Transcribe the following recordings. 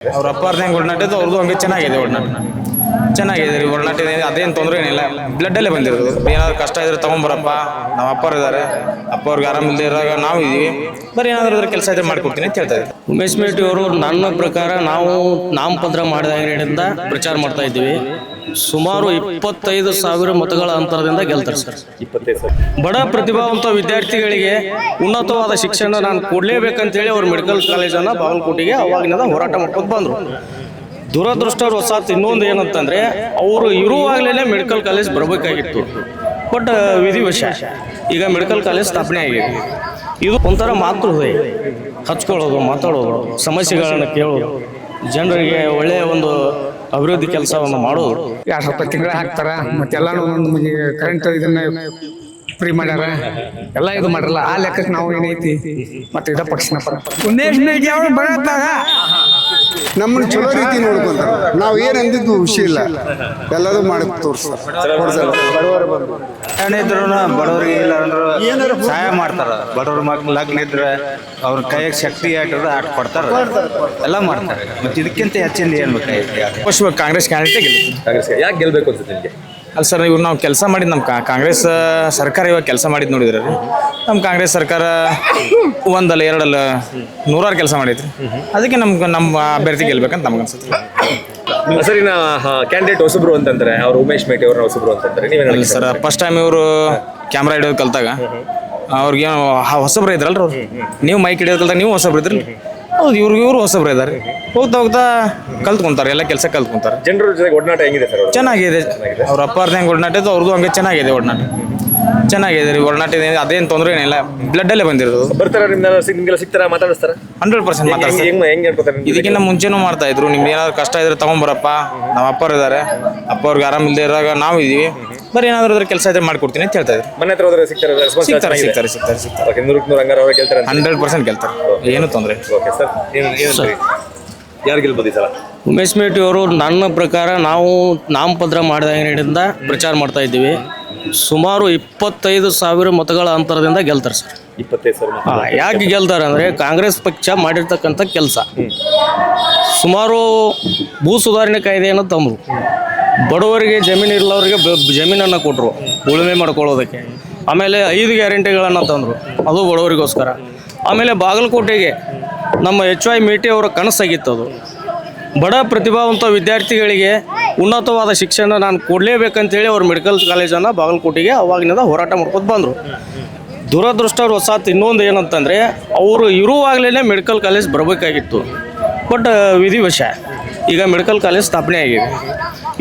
ಅವ್ರ ಅಪ್ಪಾರ್ದ ಹೆಂಗೆ ಒಡನಾಟ ಇತ್ತು ಅವ್ರದ್ದು ಹಂಗೆ ಚೆನ್ನಾಗಿದೆ ಒಡನಾಟ. ಚೆನ್ನಾಗಿದೆ ರೀ ಒಡನಾಟ, ಅದೇನು ತೊಂದರೆ ಏನಿಲ್ಲ. ಬ್ಲಡ್ಡಲ್ಲೇ ಬಂದಿರೋದು. ಏನಾದ್ರು ಕಷ್ಟ ಇದ್ರೆ ತಗೊಂಬರಪ್ಪ, ನಮ್ಮ ಅಪ್ಪರು ಇದ್ದಾರೆ, ಅಪ್ಪ ಅವ್ರಿಗೆ ಆರಾಮಿಲ್ಲದೆ ಇರುವಾಗ ನಾವು ಇದೀವಿ, ಬರೀ ಏನಾದರೂ ಅದ್ರ ಕೆಲಸ ಇದ್ರೆ ಮಾಡಿಕೊಡ್ತೀನಿ ಅಂತ ಹೇಳ್ತಾ ಇದ್ದಾರೆ. ಉಮೇಶ್ ಮೇಟಿ ಅವರು ನನ್ನ ಪ್ರಕಾರ ನಾವು ನಾಮಪತ್ರ ಮಾಡಿದಾಗಿನಿಂದ ಪ್ರಚಾರ ಮಾಡ್ತಾ ಇದ್ದೀವಿ. ಸುಮಾರು 25,000 ಮತಗಳ ಅಂತರದಿಂದ ಗೆಲ್ತಾರೆ ಸರ್. 25,000 ಬಡ ಪ್ರತಿಭಾವಂತ ವಿದ್ಯಾರ್ಥಿಗಳಿಗೆ ಉನ್ನತವಾದ ಶಿಕ್ಷಣ ನಾನು ಕೊಡಲೇಬೇಕಂತೇಳಿ ಅವ್ರು ಮೆಡಿಕಲ್ ಕಾಲೇಜನ್ನು ಬಾಗಲಕೋಟೆಗೆ ಅವಾಗಿನಿಂದ ಹೋರಾಟ ಮಾಡ್ಕೊಂಡು ಬಂದರು. ದುರದೃಷ್ಟವಶಾತ್ ಇನ್ನೊಂದು ಏನಂತಂದರೆ ಅವರು ಇರುವಾಗಲೇ ಮೆಡಿಕಲ್ ಕಾಲೇಜ್ ಬರಬೇಕಾಗಿತ್ತು. ಬಟ್ ವಿಧಿವಶ ಈಗ ಮೆಡಿಕಲ್ ಕಾಲೇಜ್ ಸ್ಥಾಪನೆ ಆಗಿದೆ. ಇದು ಒಂಥರ ಮಾತೃಹೃದಯ, ಹಚ್ಕೊಳ್ಳೋದು, ಮಾತಾಡೋದು, ಸಮಸ್ಯೆಗಳನ್ನು ಕೇಳೋದು, ಜನರಿಗೆ ಒಳ್ಳೆಯ ಒಂದು ಅಭಿವೃದ್ಧಿ ಕೆಲಸವನ್ನು ಮಾಡೋದು. 2 ತಿಂಗಳ ಹಾಕ್ತಾರ, ಮತ್ತೆಲ್ಲಾನು ನಮಗೆ ಕರೆಂಟ್ ಇದನ್ನ ಫ್ರೀ ಮಾಡ್ಯಾರ, ಎಲ್ಲ ಇದು ಮಾಡ್ರಲ್ಲ. ಆ ಲೆಕ್ಕಕ್ಕೆ ನಾವು ಏನೈತಿ ಮತ್ತೆ ಇದ ಪಕ್ಷನ ಪರ ಉಮೇಶ್ ಮೇಟಿ ಅವರು ಬರತ್ತಾಗ ನಮ್ಮನ್ನು ಚಲೋ ರೀತಿ ನೋಡ್ಕೊಂತಾರೆ. ನಾವು ಏನು ಅಂದಿದ್ದು ವಿಷಯ ಇಲ್ಲ, ಎಲ್ಲರೂ ಮಾಡಿ ತೋರಿಸ್ತಾರೆ. ಏನಿದ್ರು ಬಡವ್ರಿಗೆ ಇಲ್ಲ ಅಂದ್ರು ಸಹಾಯ ಮಾಡ್ತಾರ. ಬಡವ್ರ ಮಕ್ಳು ಲಗ್ನ ಇದ್ರೆ ಅವ್ರ ಕೈಯಾಗ ಶಕ್ತಿ ಆಟದ ಆಟ ಕೊಡ್ತಾರ, ಎಲ್ಲ ಮಾಡ್ತಾರೆ. ಮತ್ತೆ ಇದಕ್ಕಿಂತ ಹೆಚ್ಚಿಂದ ಏನ್ ಬೇಕಾಗಿತ್ತು? ಅವಶ್ಯವಾಗಿ ಕಾಂಗ್ರೆಸ್ ಕ್ಯಾಂಡಿಡೇಟೇ ಗೆಲ್ತೀನಿ. ಕಾಂಗ್ರೆಸ್ ಯಾಕೆ ಗೆಲ್ಬೇಕು ಅನ್ಸುತ್ತೆ ನಿಮಗೆ? ಅಲ್ಲ ಸರ್, ಇವ್ರು ನಾವು ಕೆಲಸ ಮಾಡಿದ್ದು ನಮ್ಮ ಕಾಂಗ್ರೆಸ್ ಸರ್ಕಾರ ಇವಾಗ ಕೆಲಸ ಮಾಡಿದ್ದು ನೋಡಿದ್ರೆ ನಮ್ಮ ಕಾಂಗ್ರೆಸ್ ಸರ್ಕಾರ ಒಂದಲ್ಲ ಎರಡಲ್ಲ 100 ಕೆಲಸ ಮಾಡೈತ್ರಿ. ಅದಕ್ಕೆ ನಮ್ಮ ಅಭ್ಯರ್ಥಿ ಗೆಲ್ಬೇಕಂತ ನಮ್ಗೆ ಅನ್ಸುತ್ತೆ. ಹೆಸರಿನ ಕ್ಯಾಂಡಿಡೇಟ್ ಹೊಸಬ್ರು ಅಂತಂದ್ರೆ ಅವ್ರು ಉಮೇಶ್ ಮೇಟಿ ಅವ್ರನ್ನ ಹೊಸಬ್ರು ಅಂತಂದ್ರೆ ನೀವೇನು ಸರ್, ಫಸ್ಟ್ ಟೈಮ್ ಇವರು ಕ್ಯಾಮ್ರಾ ಹಿಡಿಯೋದು ಕಲ್ತಾಗ ಅವ್ರಿಗೆ ಹೊಸಬ್ರು ಇದ್ರಲ್ರಿ ಅವ್ರು. ನೀವು ಮೈಕ್ ಹಿಡಿಯೋದು ಕಲ್ತಾಗ ನೀವು ಹೊಸಬ್ರು ಇದ್ರಲ್ಲ, ಹೌದು ಇವ್ರು ಹೊಸಬ್ರು ಇದ್ದಾರೆ. ಹೋಗ್ತಾ ಹೋಗ್ತಾ ಕಲ್ತ್ಕೊಂತಾರೆ, ಎಲ್ಲ ಕೆಲಸ ಕಲ್ತ್ಕೊಂತಾರೆ. ಜನರ ಜೊತೆಗೆ ಒಡನಾಟ ಹೆಂಗಿದೆ ಸರ್? ಚೆನ್ನಾಗಿದೆ. ಅವ್ರ ಅಪ್ಪಾರ್ದ ಹೆಂಗೆ ಒಡನಾಟ ಇತ್ತು ಅವ್ರದ್ದು ಹಂಗೆ ಚೆನ್ನಾಗಿದೆ ಒಡನಾಟ. ಚೆನ್ನಾಗಿದೆ ರೀ ಒಡನಾಟ, ಅದೇನು ತೊಂದರೆ ಏನಿಲ್ಲ. ಬ್ಲಡ್ಡಲ್ಲೇ ಬಂದಿರೋದು. ಬರ್ತಾರ ನಿಮ್ಗೆಲ್ಲ ಸಿಗ್ತಾರ, ಮಾತಾಡಿಸ್ತಾರ? 100% ಮಾತಾಡ್ತಾರೆ. ಹೆಂಗ್ ಹೇಳ್ಕೊತಾರೆ? ಇದಕ್ಕಿಂತ ಮುಂಚೆನೂ ಮಾಡ್ತಾ ಇದ್ರು. ನಿಮ್ಗೆ ಏನಾದ್ರು ಕಷ್ಟ ಇದ್ರೆ ತಗೊಂಬರಪ್ಪ, ನಮ್ಮ ಅಪ್ಪರು ಇದ್ದಾರೆ, ಅಪ್ಪ ಅವ್ರಿಗೆ ಆರಾಮಿಲ್ಲದೆ ಇರುವಾಗ ನಾವು ಇದೀವಿ, ಬರೀ ಏನಾದರೂ ಅದ್ರ ಕೆಲಸ ಇದ್ರೆ ಮಾಡಿಕೊಡ್ತೀನಿ ಅಂತ ಹೇಳ್ತಾ ಇದ್ರು. ಮನೆ ಹತ್ರ ಹೋದ್ರೆ ಸಿಗ್ತಾರೆ? ಸಿಗ್ತಾರೆ. 100 ಹಂಗಾರ ಅವ್ರ ಗೆಲ್ತಾರೆ? 100% ಗೆಲ್ತಾರೆ, ಏನು ತೊಂದರೆ. ಓಕೆ ಸರ್, ಯಾರು ಗೆಲ್ಬೋದು ಈ ಸಲ? ಉಮೇಶ್ ಮೇಟಿ ಅವರು ನನ್ನ ಪ್ರಕಾರ ನಾವು ನಾಮಪತ್ರ ಮಾಡಿದಾಗಿನಿಂದ ಪ್ರಚಾರ ಮಾಡ್ತಾ ಇದ್ದೀವಿ. ಸುಮಾರು 25,000 ಮತಗಳ ಅಂತರದಿಂದ ಗೆಲ್ತಾರೆ ಸರ್. 25,000. ಯಾಕೆ ಗೆಲ್ತಾರೆ ಅಂದರೆ ಕಾಂಗ್ರೆಸ್ ಪಕ್ಷ ಮಾಡಿರ್ತಕ್ಕಂಥ ಕೆಲಸ. ಸುಮಾರು ಭೂ ಸುಧಾರಣೆ ಕಾಯ್ದೆಯನ್ನು ತಂದರು. ಬಡವರಿಗೆ ಜಮೀನು ಇಲ್ಲವರಿಗೆ ಜಮೀನನ್ನು ಕೊಟ್ಟರು ಉಳುಮೆ ಮಾಡ್ಕೊಳ್ಳೋದಕ್ಕೆ. ಆಮೇಲೆ 5 ಗ್ಯಾರಂಟಿಗಳನ್ನು ತಂದರು, ಅದು ಬಡವರಿಗೋಸ್ಕರ. ಆಮೇಲೆ ಬಾಗಲಕೋಟೆಗೆ ನಮ್ಮ HY ಮೇಟಿ ಅವರ ಕನಸಾಗಿತ್ತು. ಅದು ಬಡ ಪ್ರತಿಭಾವಂತ ವಿದ್ಯಾರ್ಥಿಗಳಿಗೆ ಉನ್ನತವಾದ ಶಿಕ್ಷಣ ನಾನು ಕೊಡಲೇಬೇಕಂತೇಳಿ ಅವ್ರು ಮೆಡಿಕಲ್ ಕಾಲೇಜನ್ನು ಬಾಗಲಕೋಟೆಗೆ ಅವಾಗಿನಿಂದ ಹೋರಾಟ ಮಾಡ್ಕೊಂಡು ಬಂದರು. ದುರದೃಷ್ಟವಶಾತ್ ಇನ್ನೊಂದು ಏನಂತಂದರೆ ಅವರು ಇರುವಾಗಲೇ ಮೆಡಿಕಲ್ ಕಾಲೇಜ್ ಬರಬೇಕಾಗಿತ್ತು. ಬಟ್ ವಿಧಿವಶ ಈಗ ಮೆಡಿಕಲ್ ಕಾಲೇಜ್ ಸ್ಥಾಪನೆ ಆಗಿದೆ.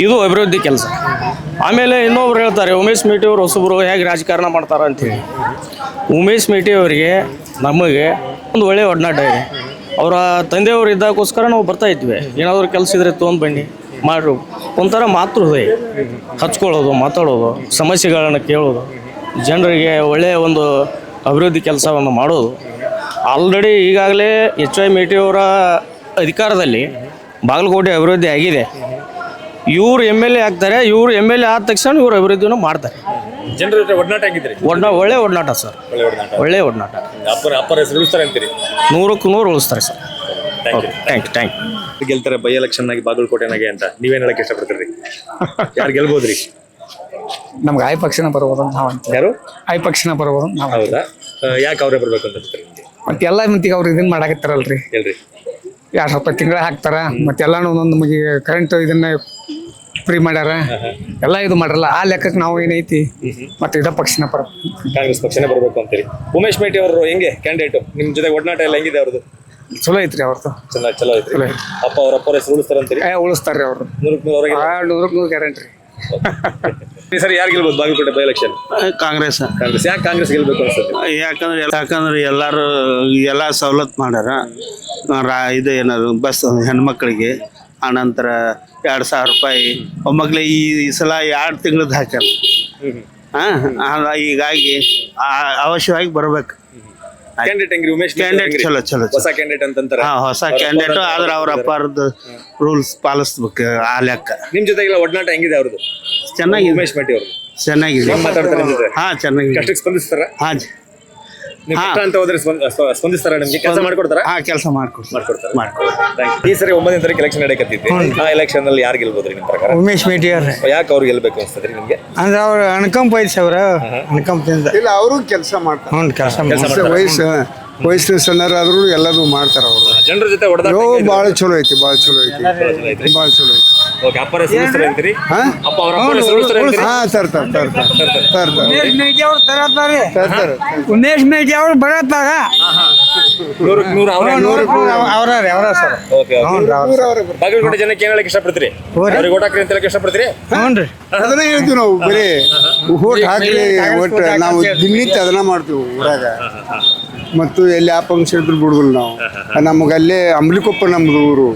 ಇದು ಅಭಿವೃದ್ಧಿ ಕೆಲಸ. ಆಮೇಲೆ ಇನ್ನೊಬ್ರು ಹೇಳ್ತಾರೆ ಉಮೇಶ್ ಮೇಟಿ ಅವರು ಹೊಸಬ್ರು ಹೇಗೆ ರಾಜಕಾರಣ ಮಾಡ್ತಾರೆ ಅಂಥೇಳಿ. ಉಮೇಶ್ ಮೇಟಿ ಅವರಿಗೆ ನಮಗೆ ಒಂದು ಒಳ್ಳೆಯ ಒಡನಾಟ ಇದೆ. ಅವರ ತಂದೆಯವರು ಇದ್ದಾಗೋಸ್ಕರ ನಾವು ಬರ್ತಾ ಇದ್ವಿ. ಏನಾದರೂ ಕೆಲಸ ಇದ್ರೆ ತೊಗೊಂಡು ಬನ್ನಿ ಮಾಡ್ರು. ಒಂಥರ ಮಾತೃಹೃದಯ, ಹಚ್ಕೊಳ್ಳೋದು, ಮಾತಾಡೋದು, ಸಮಸ್ಯೆಗಳನ್ನು ಕೇಳೋದು, ಜನರಿಗೆ ಒಳ್ಳೆಯ ಒಂದು ಅಭಿವೃದ್ಧಿ ಕೆಲಸವನ್ನು ಮಾಡೋದು. ಆಲ್ರೆಡಿ ಈಗಾಗಲೇ HY ಮೇಟಿ ಅವರ ಅಧಿಕಾರದಲ್ಲಿ ಬಾಗಲಕೋಟೆ ಅಭಿವೃದ್ಧಿ ಆಗಿದೆ. ಇವರು MLA ಆಗ್ತಾರೆ. ಇವರು MLA ಆದ ತಕ್ಷಣ ಇವರು ಅಭಿವೃದ್ಧಿಯನ್ನು ಮಾಡ್ತಾರೆ. ಜನರ ಜೊತೆ ಒಡನಾಟ ಆಗಿದ್ರಿ? ಒಳ್ಳೆ ಒಡನಾಟ ಸರ್, ಒಳ್ಳೆ ಒಡನಾಟ. ಅಪ್ಪರ ಹೆಸರು ಉಳಿಸ್ತಾರೆ ಅಂತೀರಿ? 100ಕ್ಕೆ 100 ಉಳಿಸ್ತಾರೆ ಸರ್. Thank you. ಗೆಲ್ತಾರೆ ಬೈ ಎಲೆಕ್ಷನ್ ಆಗಿ ಬಾಗಲಕೋಟೆನಾಗೆ ಅಂತ ನೀವೇನು ಹೇಳಕ್ಕೆ ಇಷ್ಟಪಡ್ತೀರಿ? ಯಾರು ಗೆಲ್ಬೋದ್ರಿ? ನಮ್ಗೆ ಆಯ್ ಪಕ್ಷನ ಬರ್ಬೋದು ಅಂತ ನಾವು ಅಂತ. ಯಾರು ಆಯ್ ಪಕ್ಷನ ಬರ್ಬೋದು ಅಂತ ನಾವು. ಹೌದಾ? ಯಾಕೆ ಅವರೇ ಬರ್ಬೇಕು ಅಂತ ಅನ್ಸುತ್ತೆ ನಿಮ್ಗೆ? ಮತ್ತೆ ಎಲ್ಲ ಮಂದಿಗೆ ಅವ್ರು ಇದನ್ನ ಮಾಡಾಕತ್ತಾರಲ್ರಿ. ಹೇಳ್ರಿ. 2 ತಿಂಗಳ ಹಾಕ್ತಾರ, ಮತ್ತೆಲ್ಲಾನು ನಮಗೆ ಕರೆಂಟ್ ಇದನ್ನ ಫ್ರೀ ಮಾಡ್ಯಾರ, ಎಲ್ಲ ಇದು ಮಾಡ್ರಲ್ಲ. ಆ ಲೆಕ್ಕಕ್ಕೆ ನಾವು ಏನೈತಿ ಮತ್ತೆ ಇದ ಪಕ್ಷನ ಪರ ಕಾಂಗ್ರೆಸ್ ಪಕ್ಷನೇ ಬರ್ಬೇಕು ಅಂತೀರಿ. ಉಮೇಶ್ ಮೇಟಿ ಅವರು ಹೆಂಗೆ ಕ್ಯಾಂಡಿಡೇಟ್? ನಿಮ್ ಜೊತೆ ಒಡನಾಟ ಎಲ್ಲ ಹೆಂಗಿದೆ ಅವ್ರದ್ದು? ಚಲೋ ಐತ್ರಿ ಅವ್ರದ್ದು. ಚಲೋ ಐತ್ರಿ. ಅವ್ರ ಅಪ್ಪರ ಹೆಸರು ಉಳಿಸ್ತಾರೆ ಅಂತೀರಿ? ಉಳಿಸ್ತಾರ್ರಿ ಅವ್ರು. 100ಕ್ಕೆ 100 ಗ್ಯಾರಂಟಿ. ಸರಿ, ಯಾರು ಗೆಲ್ಬೋದು ಬಾಗಲಕೋಟೆ ಬೈ ಎಲೆಕ್ಷನ್? ಕಾಂಗ್ರೆಸ್. ಯಾಕೆ ಕಾಂಗ್ರೆಸ್ ಗೆಲ್ಬೇಕು ಅನ್ಸುತ್ತೆ? ಯಾಕಂದ್ರೆ ಎಲ್ಲ ಸವಲತ್ತು ಮಾಡ್ಯಾರ. ಇದು ಏನಾದ್ರು ಬಸ್ ಹೆಣ್ಮಕ್ಳಿಗೆ, ಆನಂತರ 2,000 ರೂಪಾಯಿ ಒಮ್ಮಕ್ಳಿಗೆ ಈ ಸಲ 2 ತಿಂಗಳದ್ದು ಹಾಕ್ಯಾರ. ಹೀಗಾಗಿ ಅವಶ್ಯವಾಗಿ ಬರ್ಬೇಕು. ಕ್ಯಾಂಡಿಡೇಟ್ ಹೆಂಗ್ರಿ? ಉಮೇಶ್ ಕ್ಯಾಂಡಿಡೇಟ್ ಚಲೋ ಹೊಸ ಕ್ಯಾಂಡಿಡೇಟ್ ಅಂತಂತಾರೆ. ಹೊಸ ಕ್ಯಾಂಡಿಡೇಟ್ ಆದ್ರೆ ಅವ್ರ ಅಪ್ಪಾರದ್ದು ರೂಲ್ಸ್ ಪಾಲಿಸ್ಬೇಕು. ಆ ಲೆಕ್ಕ ನಿಮ್ ಜೊತೆಗೆಲ್ಲ ಒಡನಾಟ ಹೆಂಗಿದೆ ಅವ್ರದ್ದು? ಚೆನ್ನಾಗಿದೆ. ಉಮೇಶ್ ಮೇಟಿ ಅವರು ಚೆನ್ನಾಗಿದೆ. ಮಾತಾಡ್ತಾರೆ ನಿಮ್ ಜೊತೆ? ಚೆನ್ನಾಗಿದೆ. ಕಷ್ಟಕ್ಕೆ ಸ್ಪಂದಿಸ್ತಾರ? ನೀವು ಪಕ್ಷ ಅಂತ ಹೋದ್ರೆ ಸ್ಪಂದಿಸ್ತಾರ ನಿಮ್ಗೆ ಕೆಲಸ ಮಾಡ್ಕೊಡ್ತಾರ ಹಾ ಕೆಲಸ ಮಾಡ್ಕೊಡ್ತೀವಿ. ಮಾಡ್ಕೊಡ್ತಾರೆ. ಈ ಸರಿ 9ನೇ ತಾರೀಕು ಎಲೆಕ್ಷನ್ ನಡೆಯಕತ್ತಿದ್ದೆ. ಆ ಎಲೆಕ್ಷನ್ ಅಲ್ಲಿ ಯಾರು ಗೆಲ್ಬೋದ್ರಿ ನಿಮ್ ಪ್ರಕಾರ? ಉಮೇಶ್ ಮೇಟಿಯವ್ರೆ ಯಾಕೆ ಅವ್ರು ಗೆಲ್ಬೇಕು ಅನ್ಸ್ತದ್ರಿ ನಿಮ್ಗೆ? ಅಂದ್ರೆ ಅವ್ರು ಅಣ್ಕಂಪ್ ಐತಿ ಅವ್ರ ಅಣ್ಕಂಪದಿಂದ ಇಲ್ಲ ಅವರು ಕೆಲಸ ಮಾಡ್ತಾರೆ. ಹ್ಞೂ ಕೆಲಸ ವಯಸ್ಸಿನ ಸಣ್ಣರಾದ್ರೂ ಎಲ್ಲದೂ ಮಾಡ್ತಾರ ಅವರು. ಜನರ ಜೊತೆ ಹೊಡೆದ ಭಾಳ ಚಲೋ ಐತಿ, ಭಾಳ ಚಲೋ ಐತಿ, ಭಾಳ ಚಲೋ ಐತಿ. ಓಕೆ, ಅಪ್ಪರ ಹೆಸರು ಉಳಿಸ್ತಾರೆ ಅಂತೀರಿ? ಹಾ ಅಪ್ಪ ಅವ್ರ ಅಪ್ಪರ ಹೆಸರು ಉಳಿಸ್ತಾರೆ ಅಂತೀರಿ? ಹಾ ತರ್ತಾರೆ. ಉಮೇಶ್ ಮೇಟಿ ಅವ್ರು ತರತ್ತಾರೆ. ತರ್ತಾರೆ. ಉಮೇಶ್ ಮೇಟಿ ಅವ್ರು ಬರತ್ತಾಗ ನೂರು ಅವ್ರ ಸರ್. ಓಕೆ, ಬಾಗಲಕೋಟೆ ಜನಕ್ಕೆ ಏನ್ ಹೇಳಕ್ ಇಷ್ಟಪಡ್ತೀರಿ? ಅವ್ರಿಗೆ ಓಟ್ ಹಾಕ್ರಿ ಅಂತ ಹೇಳಕ್ ಇಷ್ಟಪಡ್ತೀರಿ? ಹ್ಞೂ ಅದನ್ನ ಹೇಳ್ತೀವಿ ನಾವು. ಬರೀ ಓಟ್ ಹಾಕ್ಲಿ, ಒಟ್ಟು ನಾವು ದಿನನಿತ್ಯ ಅದನ್ನ ಮಾಡ್ತೀವಿ ಊರಾಗ. ಮತ್ತು ಎಲ್ಲಿ ಆ ಫಂಕ್ಷನ್ ಇದ್ರು ಬಿಡುದಿಲ್ಲ ನಾವು. ನಮ್ಗೆ ಅಲ್ಲೇ ಅಂಬ್ಲಿಕೊಪ್ಪ ನಮ್ದು ಊರು,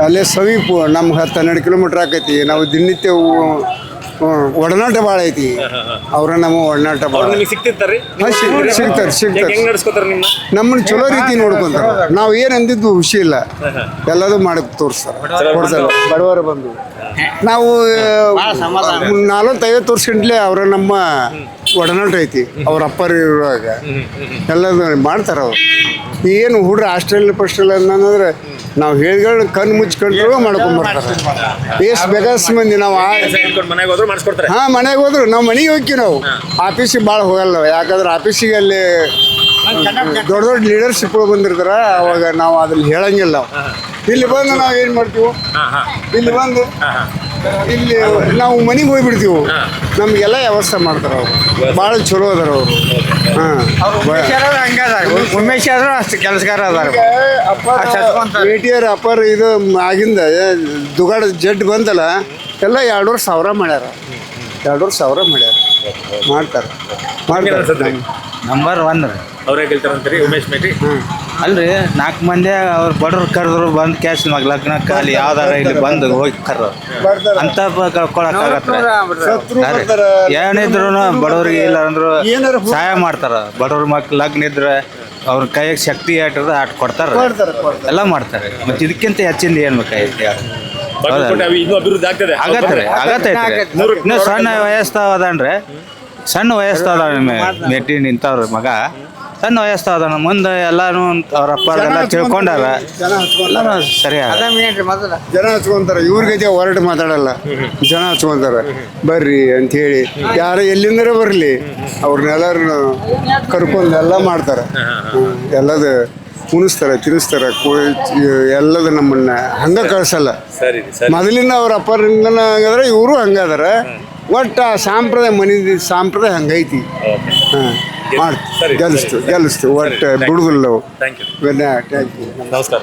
ಅಲ್ಲೇ ಸಮೀಪ ನಮ್ಗೆ 10-12 ಕಿಲೋಮೀಟರ್ ಆಕೈತಿ. ನಾವು ದಿನನಿತ್ಯ ಒಡನಾಟ ಭಾಳ ಐತಿ. ಅವ್ರ ನಮ್ಮ ಒಡನಾಟ ಭಾಳ ನಿಮಗೆ ಸಿಗ್ತಿರ್ತಾರ್ರಿ? ಸಿಗ್ತಾರೆ. ಹೆಂಗ್ ನಡ್ಸ್ಕೊತಾರ ನಿಮ್ನ? ನಮ್ಮನ್ನ ಚಲೋ ರೀತಿ ನೋಡ್ಕೊಂತಾರ. ನಾವು ಏನ್ ಅಂದಿದ್ದು ಖುಷಿ ಇಲ್ಲ, ಎಲ್ಲದೂ ಮಾಡಿ ತೋರಿಸ್ತಾರೆ, ಕೊಡ್ತಾರೆ. ಬಡವರ ಬಂದು ನಾವು 40-50 ವರ್ಷ ಗಂಟ್ಲೆ ಅವ್ರ ನಮ್ಮ ಒಡನಾಟ ಐತಿ. ಅವ್ರ ಅಪ್ಪರ ಇರುವಾಗ ಎಲ್ಲದೂ ಮಾಡ್ತಾರ ಅವ್ರು. ಏನು ಹುಡ್ರ ಹಾಸ್ಟೆಲ್ ಅನ್ನಂದ್ರೆ ನಾವು ಹೇಳಿಗಳು ಕಣ್ಣು ಮುಚ್ಕೊಂಡ್ರು ಮಾಡ್ಕೊಂಡ್ಬರ್ತಾರೆ. ಎಷ್ಟು ಬೇಕಾಸ್ ಮಂದಿ ನಾವು ಮನೆಗೆ ಹೋದ್ರು ಮಾಡಿಸ್ಕೊಡ್ತಾರೆ. ಹಾ ಮನೆಗೆ ಹೋದ್ರು ನಾವು ಮನೆಗೆ ಹೋಗ್ತೀವಿ. ನಾವು ಆಫೀಸಿಗೆ ಭಾಳ ಹೋಗಲ್ಲ, ಯಾಕಂದ್ರೆ ಆಫೀಸಿಗೆ ಅಲ್ಲಿ ದೊಡ್ಡ ಲೀಡರ್ಶಿಪ್ ಬಂದಿರ್ತಾರ. ಅವಾಗ ನಾವು ಅದ್ರಲ್ಲಿ ಹೇಳಂಗಿಲ್ಲ. ಇಲ್ಲಿ ಬಂದು ನಾವು ಏನು ಮಾಡ್ತೀವಿ, ಇಲ್ಲಿ ಬಂದು ಇಲ್ಲಿ ನಾವು ಮನೆಗೆ ಹೋಗ್ಬಿಡ್ತೀವಿ. ನಮಗೆಲ್ಲ ವ್ಯವಸ್ಥೆ ಮಾಡ್ತಾರೆ ಅವರು. ಭಾಳ ಚಲೋ ಅದಾರ ಅವರು. ಉಮೇಶ್ ಆದ್ರೂ ಅಷ್ಟು ಕೆಲಸಗಾರ ಅದಾರ. ATR ಅಪ್ಪರ್ ಇದು ಆಗಿಂದ ದುಗಾಡ ಜಡ್ ಬಂದಲ್ಲ, ಎಲ್ಲ 2.5 ಸಾವಿರ ಮಾಡ್ಯಾರ. 2.5 ಸಾವಿರ ಮಾಡ್ತಾರೆ. ನಂಬರ್ 1 ರೀ. ಅವ್ರೇ ಗೆಲ್ತಾರಂತೀರಿ ಉಮೇಶ್ ಮೇಟಿ? ಅಲ್ರಿ 4 ಮಂದಿ ಅವ್ರು ಬಡವ್ರು ಕರೆದ್ರು ಬಂದು ಕ್ಯಾಶ್ ಲಗ್ನ ಕಾಲಿ ಯಾವ್ದಾರ ಇಲ್ಲಿ ಬಂದು ಹೋಗಿ ಕರ್ರು ಅಂತ ಕಳ್ಕೊಳಕ್ಕಾಗತ್ತೆ. ಏನಿದ್ರು ಬಡವ್ರಿಗೆ ಇಲ್ಲ ಅಂದ್ರು ಸಹಾಯ ಮಾಡ್ತಾರ. ಬಡವ್ರ ಮಕ್ಳು ಲಗ್ನ ಇದ್ರೆ ಅವ್ರ ಕೈಯಾಗ ಶಕ್ತಿ ಆಟದ ಆಟ ಕೊಡ್ತಾರ, ಎಲ್ಲ ಮಾಡ್ತಾರೆ. ಮತ್ತೆ ಇದಕ್ಕಿಂತ ಹೆಚ್ಚಿಂದ ಏನ್ ಬೇಕಾಗೈತಿ? ಇನ್ನೂ ಅಭಿವೃದ್ಧಿ ಆಗ್ತದೆ. ಆಗತ್ತೈತ್ರಿ. ಇನ್ನೂ ಸಣ್ಣ ವಯಸ್ಸಾವದನ್ರಿ, ಸಣ್ಣ ವಯಸ್ಸಾದ ಮೆಟ್ಟಿ ನಿಂತವ್ರ ಮಗ ಸಣ್ಣ ವಯಸ್ಸಾದ. ಮುಂದೆ ಎಲ್ಲಾನು ಅವ್ರ ಅಪ್ಪ ತಿಳ್ಕೊಂಡಾರ, ಎಲ್ಲಾನು ಸರಿ ಜನ ಹಚ್ಕೊಂತಾರೆ. ಇವ್ರಿಗೆ ಹೊರಟು ಮಾತಾಡಲ್ಲ, ಜನ ಹಚ್ಕೊಂತಾರೆ. ಬರ್ರಿ ಅಂತ ಹೇಳಿ ಯಾರು ಎಲ್ಲಿಂದರ ಬರಲಿ ಅವ್ರನ್ನೆಲ್ಲರೂ ಕರ್ಕೊಂಡು ಎಲ್ಲ ಮಾಡ್ತಾರೆ. ಎಲ್ಲದು ಕುಣಿಸ್ತಾರೆ, ತಿನ್ನಿಸ್ತಾರೆ, ಎಲ್ಲದ ನಮ್ಮನ್ನ ಹಂಗ ಕಳ್ಸಲ್ಲ. ಮೊದಲಿಂದ ಅವ್ರ ಅಪ್ಪರಿಂದ ಹಂಗಾದ್ರೆ ಇವರು ಹಂಗದಾರ. ಒಟ್ಟು ಆ ಸಾಂಪ್ರದಾಯ ಹಂಗೈತಿ. ಗೆಲ್ಲಿಸ್ತು ಒಟ್ಟು ಬಿಡುದಿಲ್ಲ ನಾವು. Thank you. Thank you. ನಮಸ್ಕಾರ.